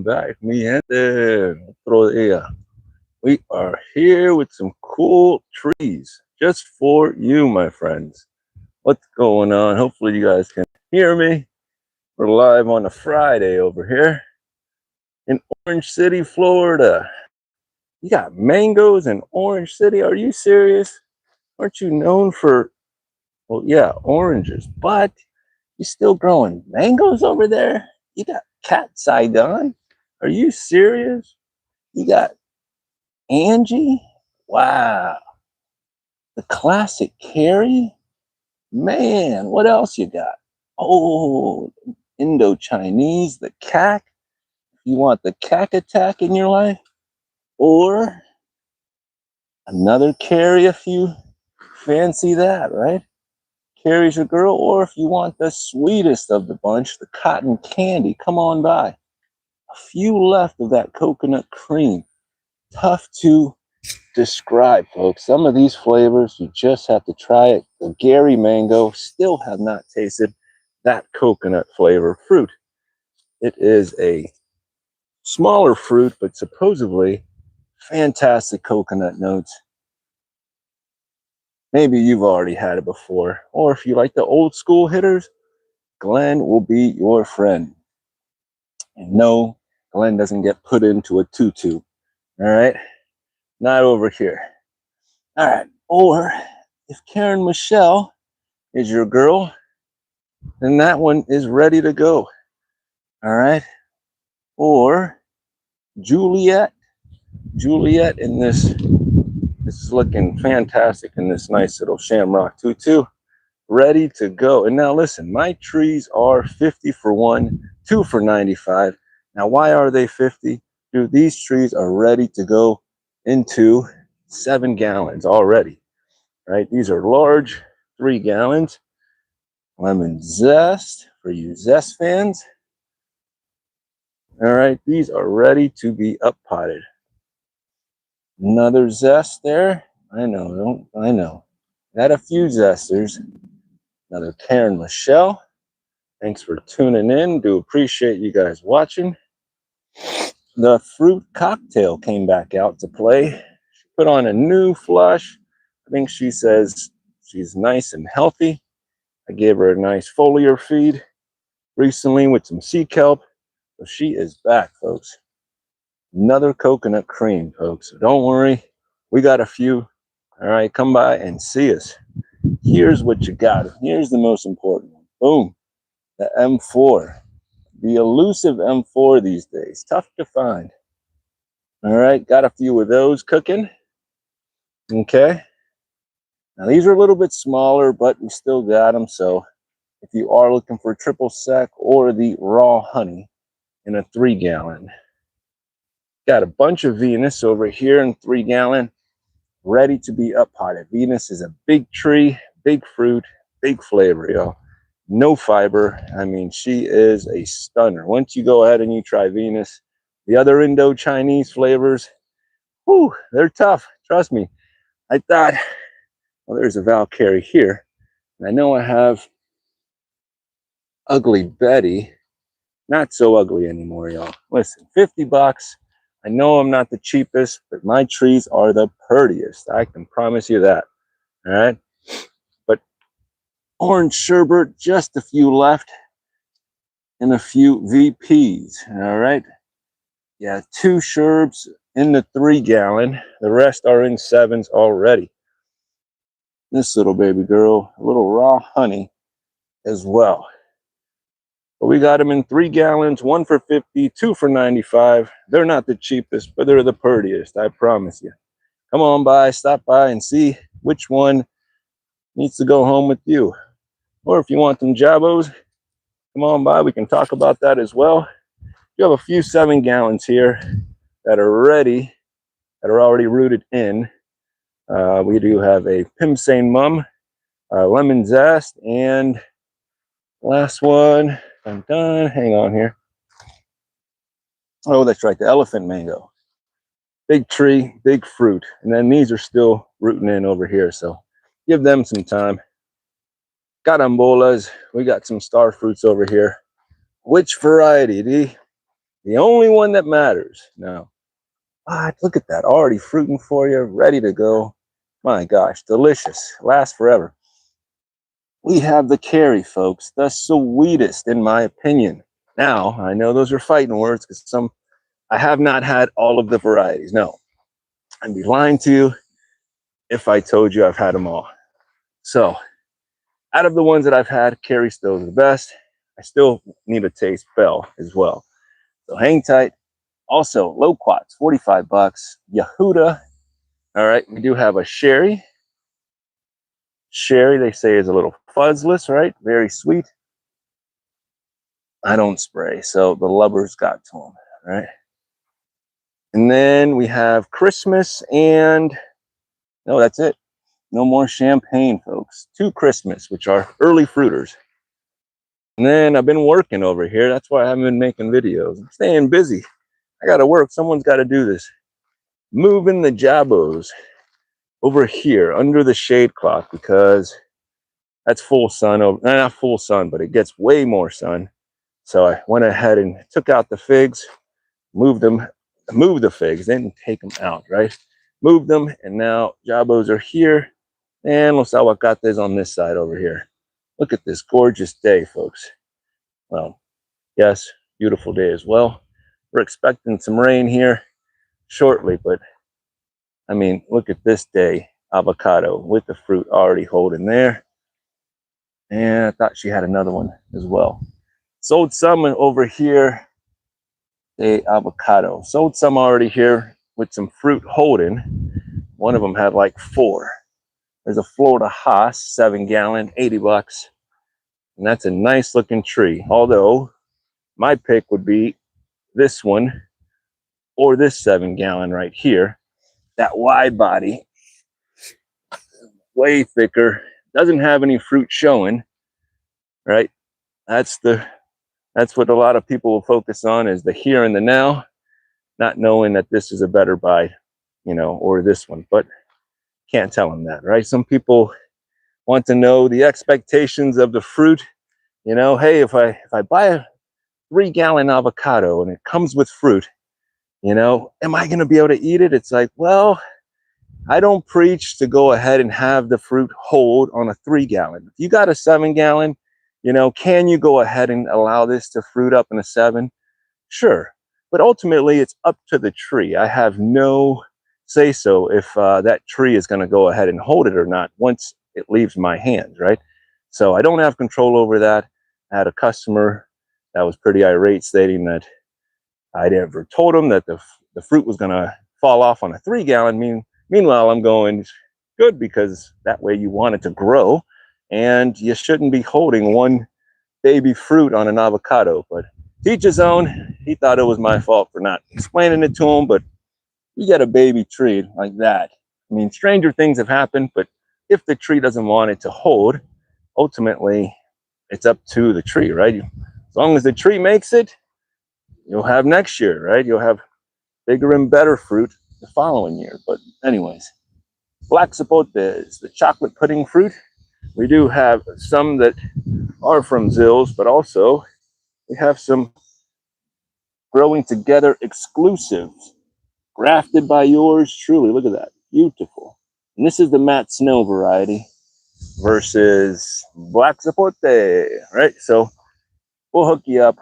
back, mi gente. Otro día. We are here with some cool trees just for you, my friends. What's going on? Hopefully, you guys can hear me. We're live on a Friday over here in Orange City, Florida. You got mangoes in Orange City? Are you serious? Aren't you known for, well, yeah, oranges, but you still growing mangoes over there? You got cat Saigon? Are you serious? You got Angie? Wow. The classic Carrie? Man, what else you got? Oh, Indo-Chinese, the cack. You want the cack attack in your life? Or another Carrie if you fancy that, right? Carrie's your girl. Or if you want the sweetest of the bunch, the cotton candy, come on by. A few left of that coconut cream. Tough to describe, folks. Some of these flavors, you just have to try it. The Gary mango, still have not tasted that coconut flavor fruit. It is a smaller fruit, but supposedly fantastic coconut notes. Maybe you've already had it before, or if you like the old school hitters, Glenn will be your friend. And no, Glenn doesn't get put into a tutu. All right, not over here. All right, or if Karen Michelle is your girl, then that one is ready to go. All right, or Juliet in this is looking fantastic in this nice little shamrock tutu, ready to go. And now listen, my trees are 50 for 1, 2 for 95. Now why are they 50? Dude, these trees are ready to go into 7 gallons already, right? These are large 3 gallons. Lemon zest for you zest fans. All right, these are ready to be up potted. Another zest there. I know. Got a few zesters. Another Karen Michelle. Thanks for tuning in. Do appreciate you guys watching. The fruit cocktail came back out to play. She put on a new flush. I think she says she's nice and healthy. I gave her a nice foliar feed recently with some sea kelp. So she is back, folks. Another coconut cream, folks. So don't worry. We got a few. All right, come by and see us. Here's what you got. Here's the most important one. Boom. The M4. The elusive M4 these days. Tough to find. All right, got a few of those cooking. Okay. Now these are a little bit smaller, but we still got them. So if you are looking for triple sec or the raw honey in a 3 gallon, got a bunch of Venus over here in 3 gallon, ready to be up potted. Venus is a big tree, big fruit, big flavor, y'all. No fiber. I mean, she is a stunner. Once you go ahead and you try Venus, the other Indo-Chinese flavors, whew, they're tough. Trust me. I thought, well, there's a Valkyrie here. And I know I have Ugly Betty. Not so ugly anymore, y'all. Listen, 50 bucks. I know I'm not the cheapest, but my trees are the prettiest. I can promise you that. All right. But orange sherbet, just a few left. And a few VPs. All right. Yeah, 2 sherbs in the 3 gallon. The rest are in 7s already. This little baby girl, a little raw honey as well. But we got them in 3 gallons, 1 for 50, 2 for 95. They're not the cheapest, but they're the prettiest, I promise you. Come on by, stop by and see which one needs to go home with you. Or if you want them jabos, come on by, we can talk about that as well. You have a few 7 gallons here that are ready, that are already rooted in. We do have a Pimsane Mum, Lemon Zest, and last one, I'm done, hang on here. Oh, that's right, the Elephant Mango. Big tree, big fruit. And then these are still rooting in over here, so give them some time. Carambolas, we got some star fruits over here. Which variety, D? The only one that matters. Now, look at that. Already fruiting for you, ready to go. My gosh, delicious. Lasts forever. We have the Carrie, folks. The sweetest, in my opinion. Now, I know those are fighting words because I have not had all of the varieties. No, I'd be lying to you if I told you I've had them all. So, out of the ones that I've had, Carrie still is the best. I still need to taste Bell as well. So hang tight. Also, loquats, 45 bucks. Yehuda. All right, we do have a sherry. Sherry, they say, is a little fuzzless, right? Very sweet. I don't spray, so the lovers got to them, right? And then we have Christmas and, no, that's it. No more champagne, folks. 2 Christmas, which are early fruiters. And then I've been working over here. That's why I haven't been making videos. I'm staying busy. I got to work. Someone's got to do this. Moving the jabos over here under the shade cloth because that's full sun. Not full sun, but it gets way more sun. So I went ahead and took out the figs, moved the figs, didn't take them out, right? Moved them, and now jabos are here. And los aguacates on this side over here. Look at this gorgeous day, folks. Well, yes, beautiful day as well. We're expecting some rain here shortly, but I mean, look at this day. Avocado with the fruit already holding there. And I thought she had another one as well. Sold some over here. The avocado. Sold some already here with some fruit holding. One of them had like 4. There's a Florida Haas, 7-gallon, 80 bucks. And that's a nice looking tree. Although my pick would be this one or this 7-gallon right here. That wide body, way thicker, doesn't have any fruit showing, right? That's what a lot of people will focus on, is the here and the now, not knowing that this is a better buy, or this one. But can't tell them that, right? Some people want to know the expectations of the fruit. Hey, if I buy a 3-gallon avocado and it comes with fruit, am I going to be able to eat it? It's like, well, I don't preach to go ahead and have the fruit hold on a 3-gallon. If you got a 7-gallon, can you go ahead and allow this to fruit up in a 7? Sure. But ultimately, it's up to the tree. I have no say so if that tree is going to go ahead and hold it or not once it leaves my hands, right? So I don't have control over that. I had a customer that was pretty irate, stating that I never told him that the fruit was going to fall off on a 3-gallon. Meanwhile, I'm going, good, because that way you want it to grow, and you shouldn't be holding one baby fruit on an avocado. But to each his own. He thought it was my fault for not explaining it to him, but you get a baby tree like that. I mean, stranger things have happened, but if the tree doesn't want it to hold, ultimately, it's up to the tree, right? As long as the tree makes it, you'll have next year, right? You'll have bigger and better fruit the following year. But anyways, black zapotes, the chocolate pudding fruit. We do have some that are from Zills, but also we have some Growing Together exclusives, grafted by yours truly. Look at that, beautiful. And this is the Matt Snow variety versus black zapote, right? So we'll hook you up.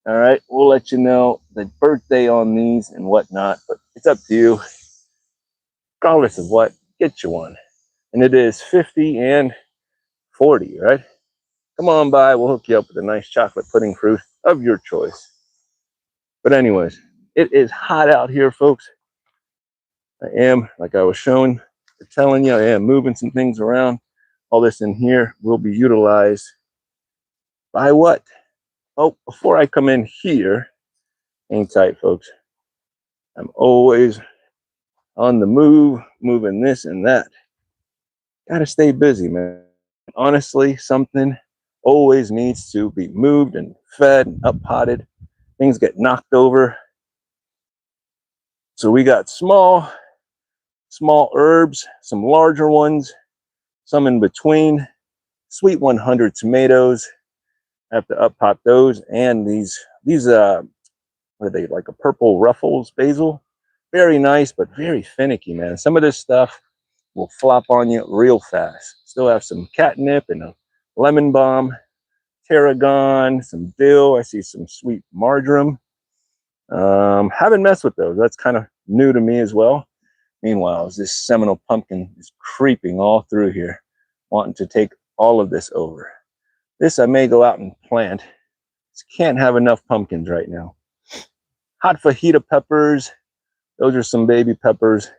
All right, we'll let you know the birthday on these and whatnot, but it's up to you. Regardless of what, get you one. And it is 50 and 40, right? Come on by, we'll hook you up with a nice chocolate pudding fruit of your choice. But anyways, it is hot out here, folks. I am, like I was telling you, I am moving some things around. All this in here will be utilized by what? Oh, before I come in here, hang tight, folks. I'm always on the move, moving this and that. Gotta stay busy, man. Honestly, something always needs to be moved and fed and up potted. Things get knocked over. So we got small herbs, some larger ones, some in between. Sweet 100 tomatoes. I have to up pot those, and these what are they, like a purple Ruffles basil? Very nice, but very finicky, man. Some of this stuff will flop on you real fast. Still have some catnip and a lemon balm, tarragon, some dill. I see some sweet marjoram. Haven't messed with those. That's kind of new to me as well. Meanwhile, this Seminole pumpkin is creeping all through here, wanting to take all of this over. This I may go out and plant. Just can't have enough pumpkins right now. Hot fajita peppers. Those are some baby peppers.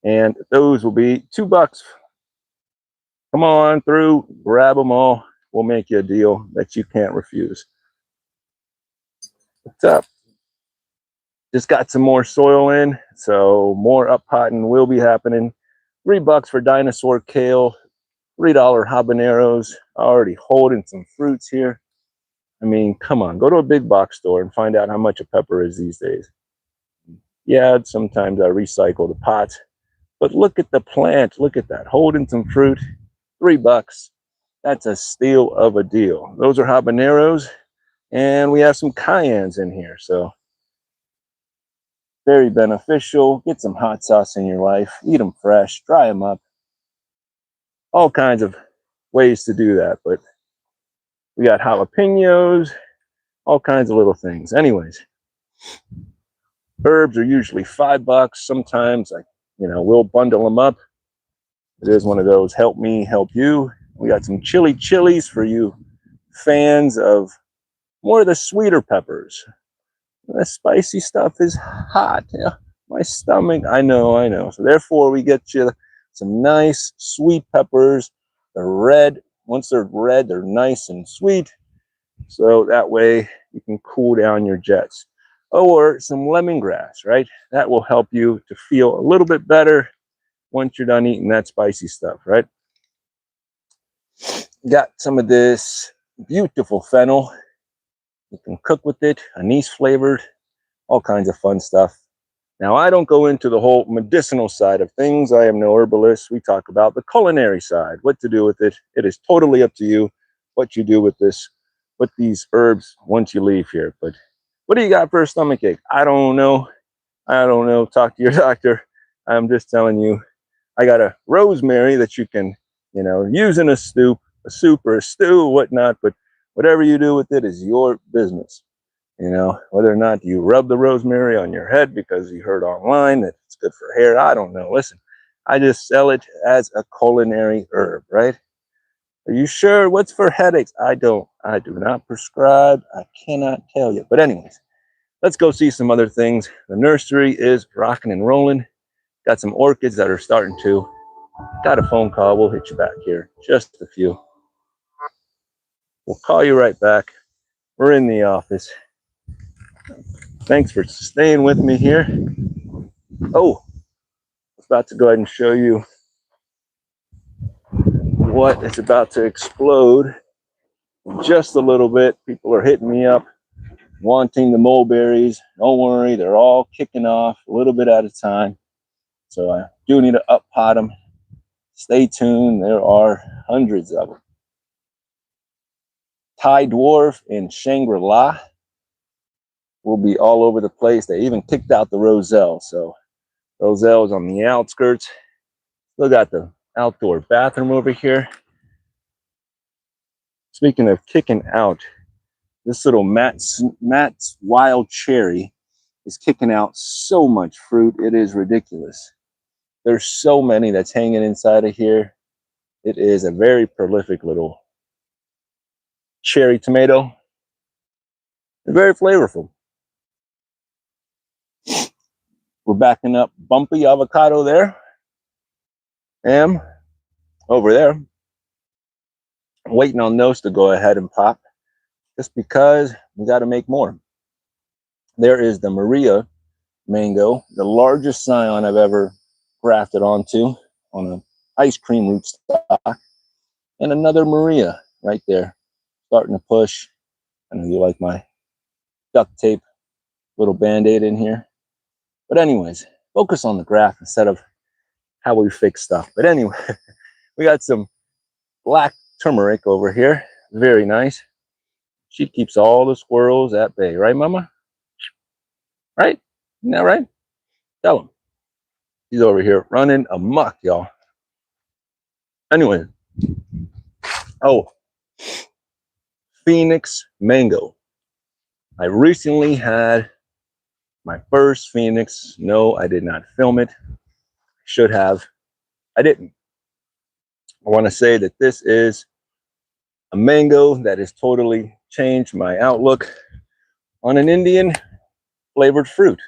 And those will be $2. Come on through, grab them all. We'll make you a deal that you can't refuse. What's up? Just got some more soil in, so more up potting will be happening. $3 for dinosaur kale, $3 habaneros. Already holding some fruits here. I mean, come on, go to a big box store and find out how much a pepper is these days. Yeah, sometimes I recycle the pots, but look at the plant. Look at that, holding some fruit. $3. That's a steal of a deal. Those are habaneros, and we have some cayennes in here, so very beneficial. Get some hot sauce in your life. Eat them fresh. Dry them up. All kinds of ways to do that. But we got jalapenos. All kinds of little things. Anyways, herbs are usually $5. Sometimes we'll bundle them up. It is one of those help me, help you. We got some chilies for you fans of more of the sweeter peppers. The spicy stuff is hot. Yeah, my stomach, I know. So therefore, we get you some nice sweet peppers. They're red. Once they're red, they're nice and sweet. So that way you can cool down your jets. Or some lemongrass, right? That will help you to feel a little bit better once you're done eating that spicy stuff, right? Got some of this beautiful fennel. You can cook with it, anise flavored, all kinds of fun stuff. Now, I don't go into the whole medicinal side of things. I am no herbalist. We talk about the culinary side, what to do with it. It is totally up to you what you do with these herbs once you leave here. But what do you got for a stomach ache? I don't know. Talk to your doctor. I'm just telling you, I got a rosemary that you can, use in a soup or a stew or whatnot, but whatever you do with it is your business. Whether or not you rub the rosemary on your head because you heard online that it's good for hair, I don't know. Listen, I just sell it as a culinary herb, right? Are you sure? What's for headaches? I do not prescribe. I cannot tell you. But anyways, let's go see some other things. The nursery is rocking and rolling. Got some orchids that are starting to. Got a phone call. We'll hit you back here. Just a few. We'll call you right back. We're in the office. Thanks for staying with me here. Oh, I was about to go ahead and show you what is about to explode in just a little bit. People are hitting me up wanting the mulberries. Don't worry, they're all kicking off a little bit at a time. So I do need to up pot them. Stay tuned. There are hundreds of them. Thai dwarf in Shangri-La will be all over the place. They even kicked out the roselle. So roselle is on the outskirts. Still got the outdoor bathroom over here. Speaking of kicking out, this little Matt's wild cherry is kicking out so much fruit. It is ridiculous. There's so many that's hanging inside of here. It is a very prolific little cherry tomato. It's very flavorful. We're backing up bumpy avocado there. Am over there. Waiting on those to go ahead and pop. Just because we got to make more. There is the Maria mango, the largest scion I've ever grafted onto on an ice cream rootstock. And another Maria right there, starting to push. I know you like my duct tape, little band-aid in here. But anyways, focus on the graph instead of how we fix stuff. But anyway, we got some black turmeric over here. Very nice. She keeps all the squirrels at bay, right, Mama? Right? Isn't that right? Tell him. He's over here running amok, y'all. Anyway, oh, Phoenix mango. I recently had my first Phoenix. No, I did not film it. Should have. I didn't. I want to say that this is a mango that has totally changed my outlook on an Indian flavored fruit,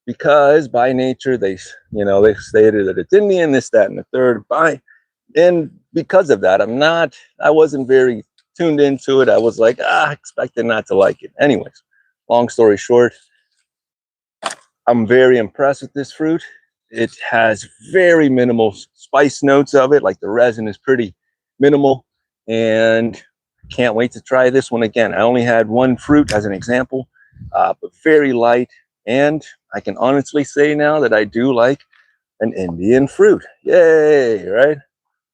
because by nature they stated that it's Indian, this, that, and the third. And because of that, I wasn't very tuned into it. I was like, I expected not to like it. Anyways, long story short, I'm very impressed with this fruit. It has very minimal spice notes of it, like the resin is pretty minimal, and can't wait to try this one again. I only had one fruit as an example, but very light, and I can honestly say now that I do like an Indian fruit. Yay, right?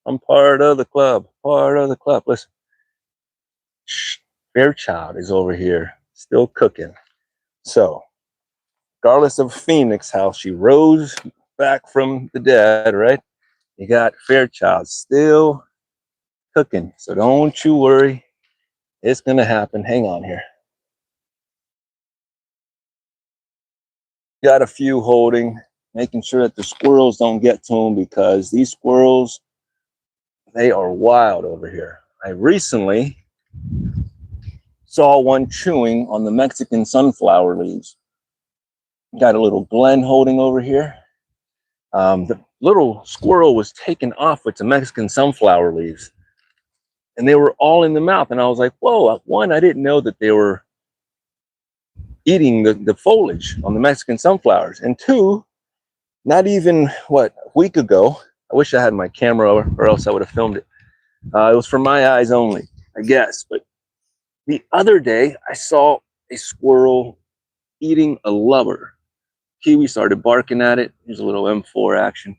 I'm part of the club, part of the club. Listen, Fairchild is over here still cooking. So, regardless of Phoenix, how she rose back from the dead, right? You got Fairchild still cooking. So don't you worry. It's going to happen. Hang on here. Got a few holding, making sure that the squirrels don't get to them, because these squirrels, they are wild over here. I recently saw one chewing on the Mexican sunflower leaves. Got a little Glen holding over here. The little squirrel was taken off with the Mexican sunflower leaves, and they were all in the mouth. And I was like, whoa, one, I didn't know that they were eating the foliage on the Mexican sunflowers. And two, not even, a week ago, I wish I had my camera, or else I would have filmed it. It was for my eyes only, I guess. But the other day, I saw a squirrel eating a lubber. Kiwi started barking at it. Here's a little M4 action.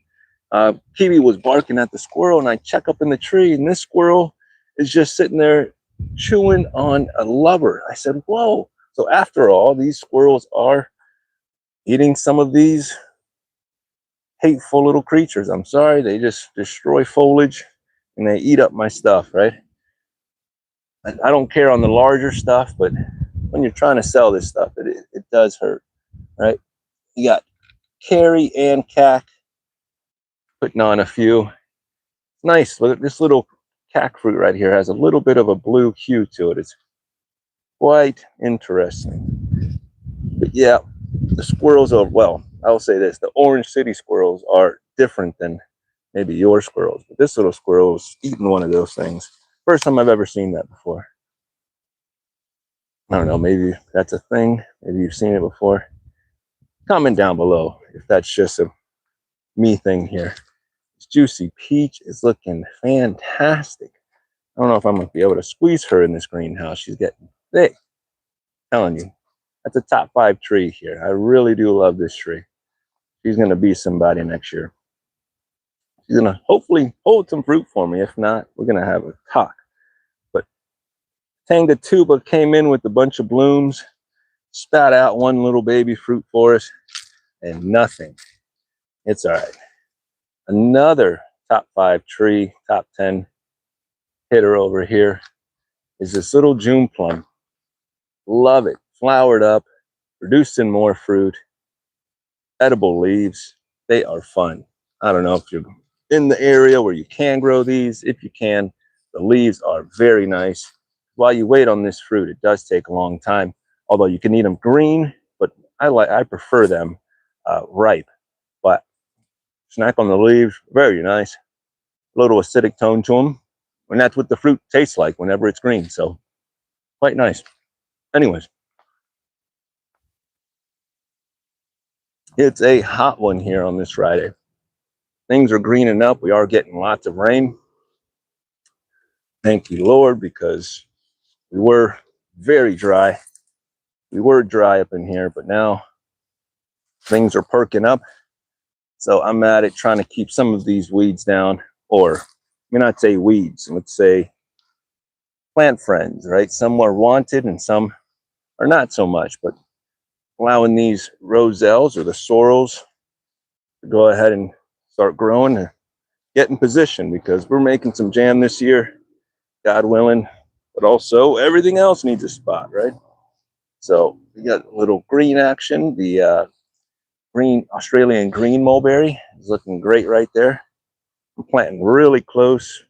Kiwi was barking at the squirrel, and I check up in the tree, and this squirrel is just sitting there chewing on a lubber. I said, whoa. So after all, these squirrels are eating some of these hateful little creatures. I'm sorry, they just destroy foliage and they eat up my stuff, right? I don't care on the larger stuff, but when you're trying to sell this stuff, it does hurt, right? You got Carrie and Cac putting on a few. Nice. Look at this little cac fruit right here. Has a little bit of a blue hue to it. It's quite interesting. But yeah, the squirrels are, well, I'll say this, the Orange City squirrels are different than maybe your squirrels. But this little squirrel is eating one of those things. First time I've ever seen that before. I don't know, maybe that's a thing. Maybe you've seen it before. Comment down below if that's just a me thing here. This Juicy Peach is looking fantastic. I don't know if I'm going to be able to squeeze her in this greenhouse. She's getting thick. I'm telling you, that's a top 5 tree here. I really do love this tree. She's going to be somebody next year. She's going to hopefully hold some fruit for me. If not, we're going to have a talk. But Tanga Tuba came in with a bunch of blooms, spat out one little baby fruit for us, and nothing. It's all right. Another top 5 tree, top 10 hitter over here is this little June plum. Love it. Flowered up, producing more fruit, edible leaves. They are fun. I don't know if you're in the area where you can grow these. If you can, the leaves are very nice. While you wait on this fruit, it does take a long time. Although you can eat them green, but I prefer them ripe. But snack on the leaves, very nice. A little acidic tone to them, and that's what the fruit tastes like whenever it's green. So quite nice. Anyways, it's a hot one here on this Friday. Things are greening up. We are getting lots of rain. Thank you, Lord, because we were very dry. We were dry up in here, but now things are perking up. So I'm at it trying to keep some of these weeds down, or may not say weeds, let's say plant friends, right? Some are wanted and some are not so much, but allowing these roselles or the sorrels to go ahead and start growing and get in position, because we're making some jam this year, God willing, but also everything else needs a spot, right? So we got a little green action. The green Australian green mulberry is looking great right there. I'm planting really close,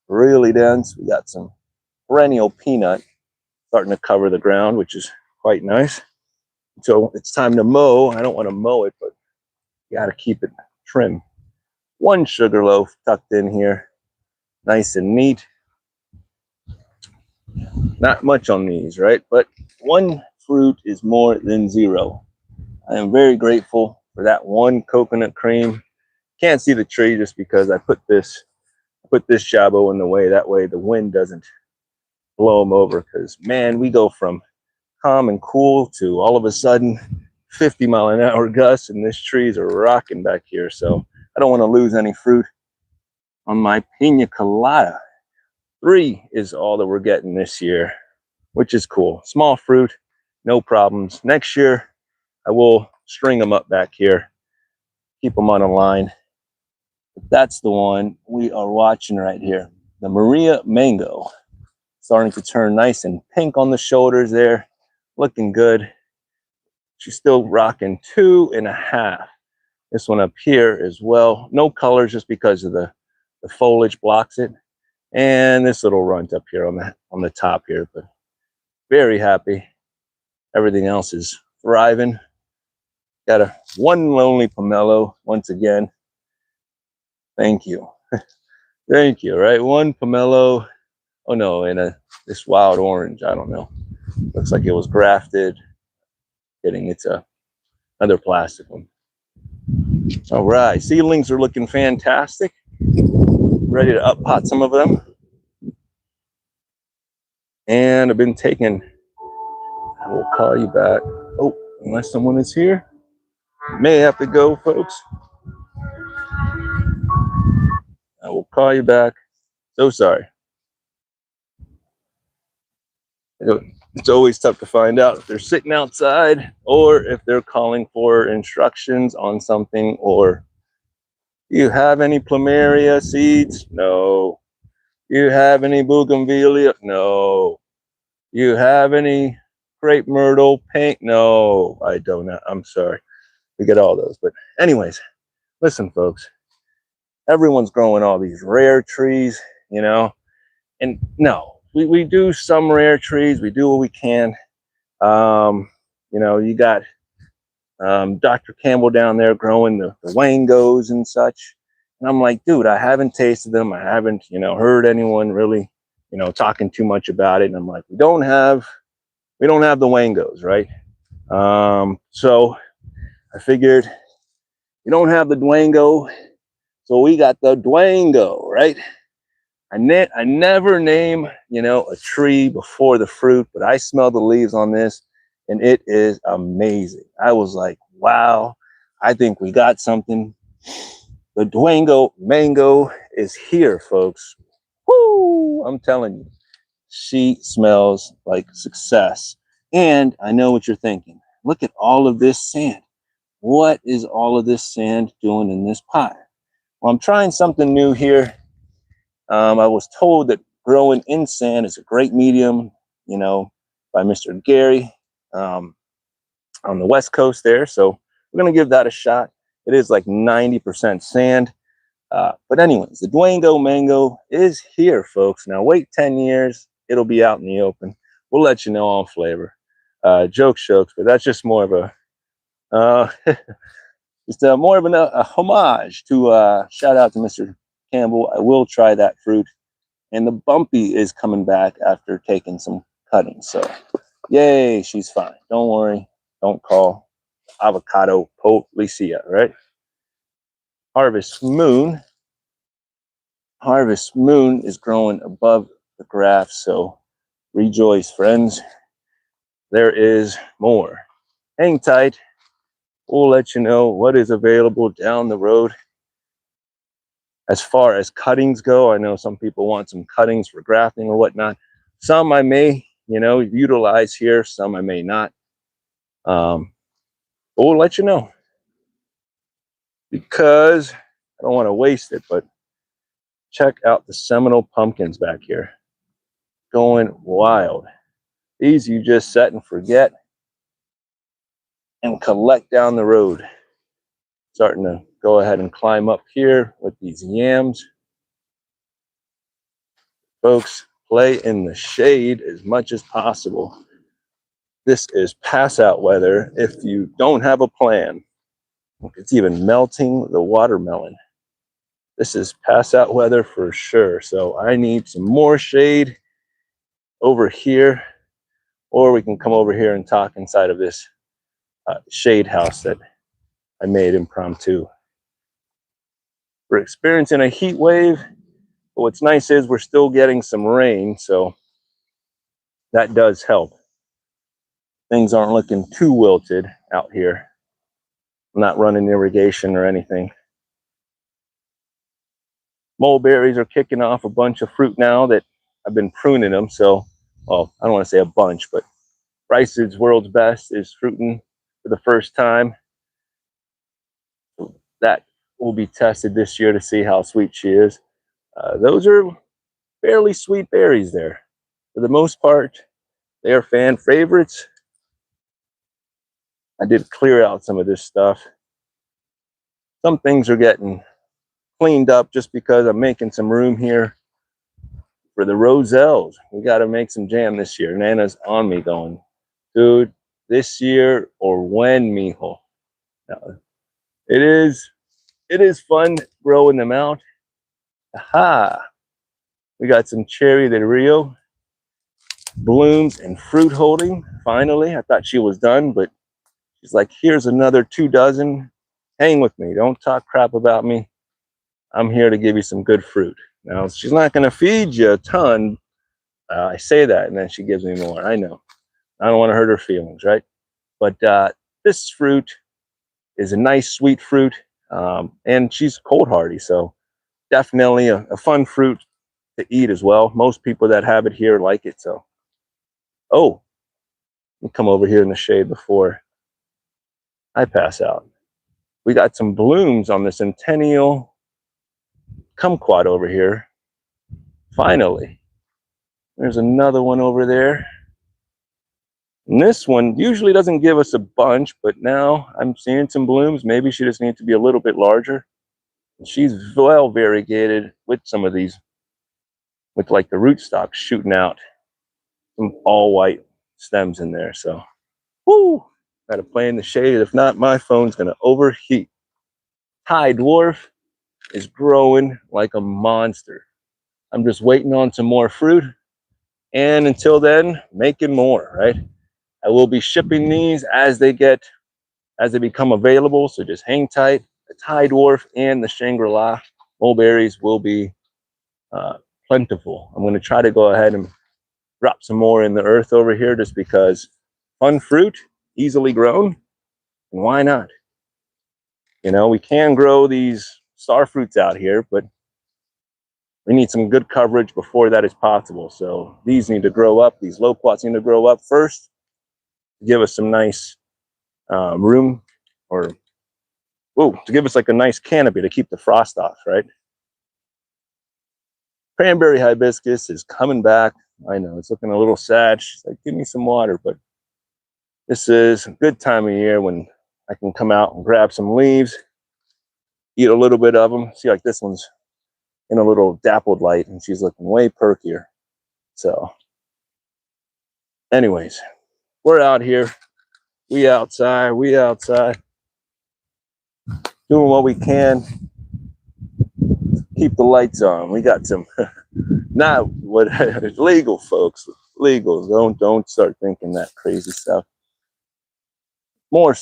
really dense. We got some perennial peanut starting to cover the ground, which is quite nice. So it's time to mow. I don't want to mow it, but you got to keep it trim. One sugar loaf tucked in here, nice and neat. Not much on these, right? But one fruit is more than zero. I am very grateful for that one coconut cream. Can't see the tree just because I put this jabbo in the way. That way the wind doesn't blow them over. Because man, we go from calm and cool to all of a sudden 50-mile-an-hour gusts, and these trees are rocking back here. So I don't want to lose any fruit on my pina colada. 3 is all that we're getting this year, which is cool. Small fruit, no problems. Next year, I will string them up back here, keep them on a line. But that's the one we are watching right here. The Maria Mango, starting to turn nice and pink on the shoulders there, looking good. She's still rocking 2.5. This one up here as well. No colors just because of the foliage blocks it. And this little runt up here on the top here, but very happy. Everything else is thriving. Got one lonely pomelo once again. Thank you. Thank you, right? One pomelo. Oh no, and this wild orange, I don't know. Looks like it was grafted. Kidding, it's another plastic one. All right, seedlings are looking fantastic. Ready to up pot some of them. And I've been taking, I will call you back. Oh, unless someone is here. May have to go, folks. I will call you back. So sorry. It's always tough to find out if they're sitting outside or if they're calling for instructions on something. Or, do you have any plumeria seeds? No. You have any bougainvillea? No. You have any crepe myrtle paint? No, I don't. I'm sorry. We get all those. But anyways, listen, folks. Everyone's growing all these rare trees, you know. And no, we do some rare trees. We do what we can. You know, you got Dr. Campbell down there growing the wangos and such. And I'm like, dude, I haven't tasted them. I haven't, you know, heard anyone really, you know, talking too much about it. And I'm like, we don't have the wangos, right? So I figured you don't have the Dwango, so we got the Dwango, right? I never name, you know, a tree before the fruit, but I smell the leaves on this, and it is amazing. I was like, wow, I think we got something. The Dwango mango is here, folks. Woo! I'm telling you, she smells like success. And I know what you're thinking. Look at all of this sand. What is all of this sand doing in this pot? Well, I'm trying something new here. I was told that growing in sand is a great medium, you know, by Mr. Gary on the West Coast there. So we're going to give that a shot. It is like 90% sand. But anyways, the Dwango mango is here, folks. Now wait 10 years. It'll be out in the open. We'll let you know on flavor. Jokes, but that's just more of a just more of a homage to shout out to Mr. Campbell. I will try that fruit. And the Bumpy is coming back after taking some cuttings. So yay, she's fine. Don't worry. Don't call avocado policia, right? Harvest Moon is growing above the graph. So rejoice, friends. There is more. Hang tight. We'll let you know what is available down the road. As far as cuttings go, I know some people want some cuttings for grafting or whatnot. Some I may, you know, utilize here. Some I may not. But we'll let you know, because I don't want to waste it. But check out the Seminole pumpkins back here, going wild. These you just set and forget and collect down the road. Starting to go ahead and climb up here with these yams. Folks, play in the shade as much as possible. This is pass out weather if you don't have a plan. It's even melting the watermelon. This is pass out weather for sure. So I need some more shade over here, or we can come over here and talk inside of this shade house that I made impromptu. We're experiencing a heat wave, but what's nice is we're still getting some rain, so that does help. Things aren't looking too wilted out here. I'm not running irrigation or anything. Mulberries are kicking off a bunch of fruit now that I've been pruning them. So, well, I don't want to say a bunch, but Bryce's World's Best is fruiting for the first time. That will be tested this year to see how sweet she is. Those are fairly sweet berries there. For the most part, they are fan favorites. I did clear out some of this stuff. Some things are getting cleaned up just because I'm making some room here for the roselles. We got to make some jam this year. Nana's on me going, dude, this year or when, mijo? Now, it is fun growing them out. Aha! We got some cherry de Rio blooms and fruit holding. Finally, I thought she was done, but she's like, here's another 2 dozen. Hang with me. Don't talk crap about me. I'm here to give you some good fruit. Now, she's not going to feed you a ton. I say that, and then she gives me more. I know. I don't want to hurt her feelings, right? But this fruit is a nice, sweet fruit, and she's cold hardy, so definitely a fun fruit to eat as well. Most people that have it here like it. So, oh, let me come over here in the shade before I pass out. We got some blooms on the Centennial kumquat over here. Finally, there's another one over there. And this one usually doesn't give us a bunch, but now I'm seeing some blooms. Maybe she just needs to be a little bit larger. And she's well variegated with some of these, with like the rootstocks shooting out. Some all white stems in there. So, whoo, gotta play in the shade. If not, my phone's gonna overheat. Thai dwarf is growing like a monster. I'm just waiting on some more fruit. And until then, making more, right? I will be shipping these as they become available. So just hang tight. The Thai dwarf and the Shangri-La mulberries will be plentiful. I'm going to try to go ahead and drop some more in the earth over here, just because fun fruit, easily grown, and why not? You know, we can grow these star fruits out here, but we need some good coverage before that is possible. So these need to grow up. These loquats need to grow up first to give us some nice room, or to give us like a nice canopy to keep the frost off, right? Cranberry hibiscus is coming back. I know it's looking a little sad. She's like, give me some water, but this is a good time of year when I can come out and grab some leaves, eat a little bit of them. See, like this one's in a little dappled light and she's looking way perkier. So anyways, we're out here. We outside, doing what we can. Keep the lights on. We got some, not what legal, folks. Legal. Don't start thinking that crazy stuff. More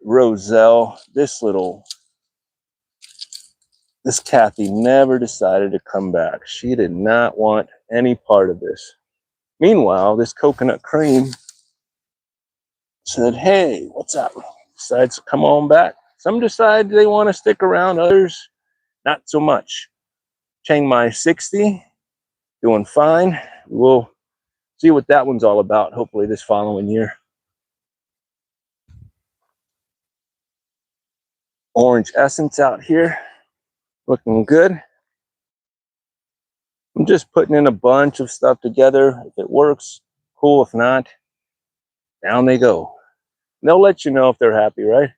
roselle. This Kathy never decided to come back. She did not want any part of this. Meanwhile, this coconut cream said, hey, what's up? Decides to come on back. Some decide they want to stick around, others not so much. Chiang Mai 60, doing fine. We'll see what that one's all about, hopefully this following year. Orange essence out here, looking good. I'm just putting in a bunch of stuff together. If it works, cool. If not, down they go. And they'll let you know if they're happy, right?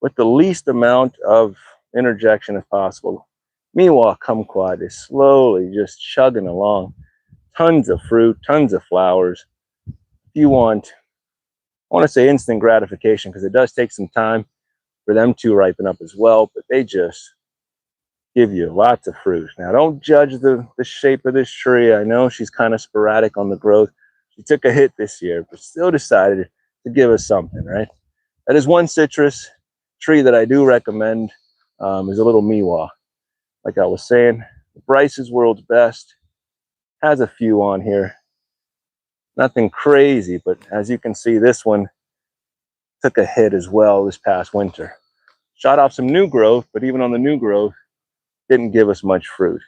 With the least amount of interjection as possible. Meanwhile, kumquat is slowly just chugging along. Tons of fruit, tons of flowers. If you want, I want to say instant gratification, because it does take some time for them to ripen up as well, but they just give you lots of fruit. Now, don't judge the shape of this tree. I know she's kind of sporadic on the growth. She took a hit this year, but still decided to give us something, right? That is one citrus tree that I do recommend, is a little miwa. Like I was saying, Bryce's World's Best has a few on here. Nothing crazy, but as you can see, this one took a hit as well this past winter. Shot off some new growth, but even on the new growth, didn't give us much fruit.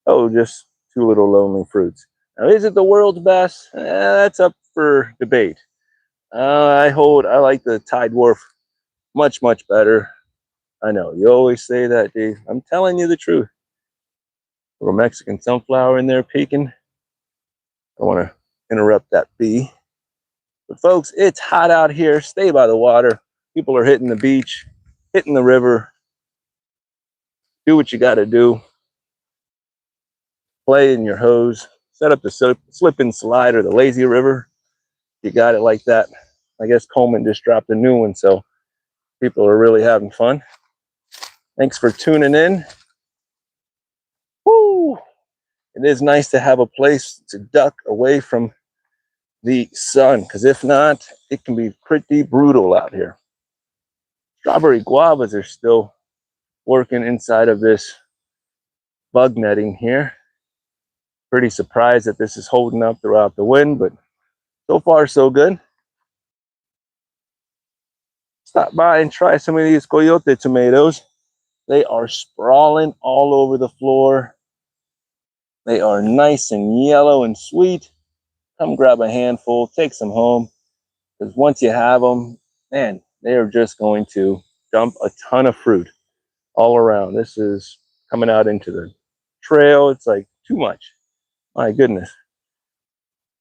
Oh, just two little lonely fruits. Now, is it the world's best? That's up for debate. I like the Tide Dwarf much, much better. I know, you always say that, Dave. I'm telling you the truth. Little Mexican sunflower in there peeking. I want to interrupt that bee. But folks, it's hot out here. Stay by the water. People are hitting the beach, hitting the river. Do what you got to do. Play in your hose. Set up the slip and slide or the lazy river. You got it like that. I guess Coleman just dropped a new one, so people are really having fun. Thanks for tuning in. Woo! It is nice to have a place to duck away from the sun, because if not, it can be pretty brutal out here. Strawberry guavas are still working inside of this bug netting here. Pretty surprised that this is holding up throughout the wind, but so far so good. Stop by and try some of these coyote tomatoes. They are sprawling all over the floor. They are nice and yellow and sweet. Come grab a handful, take some home, because once you have them, man, they are just going to dump a ton of fruit all around. This is coming out into the trail. It's like too much. My goodness.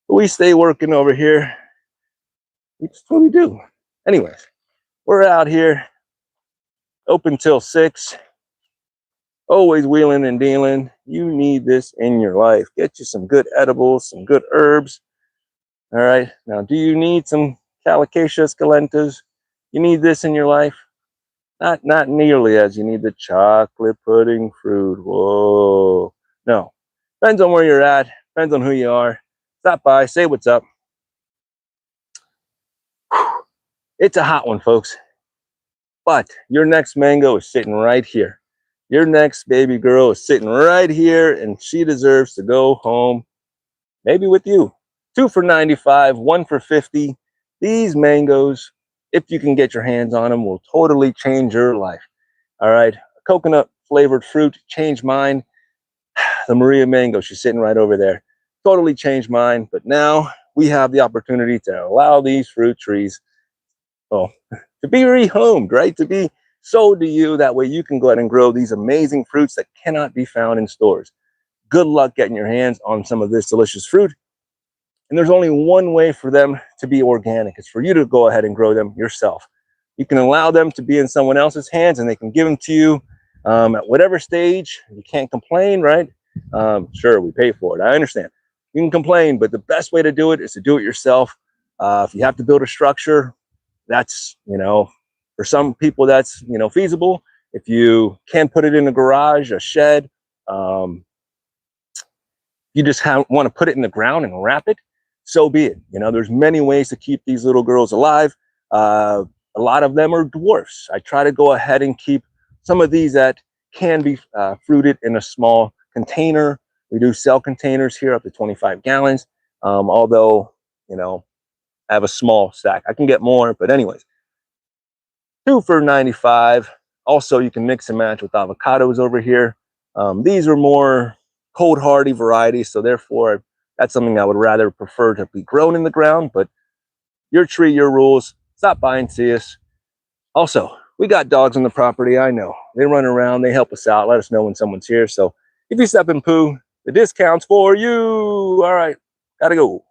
But we stay working over here. That's what we do. Anyways, we're out here open till 6. Always wheeling and dealing. You need this in your life. Get you some good edibles, some good herbs. All right. Now, do you need some Calocasia esculentas? You need this in your life? Not nearly as you need the chocolate pudding fruit. Whoa. No. Depends on where you're at. Depends on who you are. Stop by. Say what's up. Whew. It's a hot one, folks. But your next mango is sitting right here. Your next baby girl is sitting right here, and she deserves to go home, maybe with you. 2 for $95, 1 for $50. These mangoes, if you can get your hands on them, will totally change your life. All right, coconut flavored fruit changed mine. The Maria mango, she's sitting right over there. Totally changed mine, but now we have the opportunity to allow these fruit trees, to be rehomed, right? To be sold to you. That way you can go ahead and grow these amazing fruits that cannot be found in stores. Good luck getting your hands on some of this delicious fruit. And there's only one way for them to be organic. It's for you to go ahead and grow them yourself. You can allow them to be in someone else's hands, and they can give them to you at whatever stage. You can't complain, right? Sure, we pay for it. I understand. You can complain, but the best way to do it is to do it yourself. If you have to build a structure, that's, for some people that's, feasible. If you can put it in a garage, a shed, you just want to put it in the ground and wrap it, so be it. There's many ways to keep these little girls alive. A lot of them are dwarfs. I try to go ahead and keep some of these that can be fruited in a small container. We do sell containers here up to 25 gallons. Although, I have a small stack. I can get more, but anyways, 2 for $95. Also, you can mix and match with avocados over here. These are more cold hardy varieties, so therefore that's something I would rather prefer to be grown in the ground. But your tree, your rules. Stop by and see us. Also, We got dogs on the property. I know they run around. They help us out. Let us know when someone's here. So if you step and poo, the discount's for you. All right. Gotta go.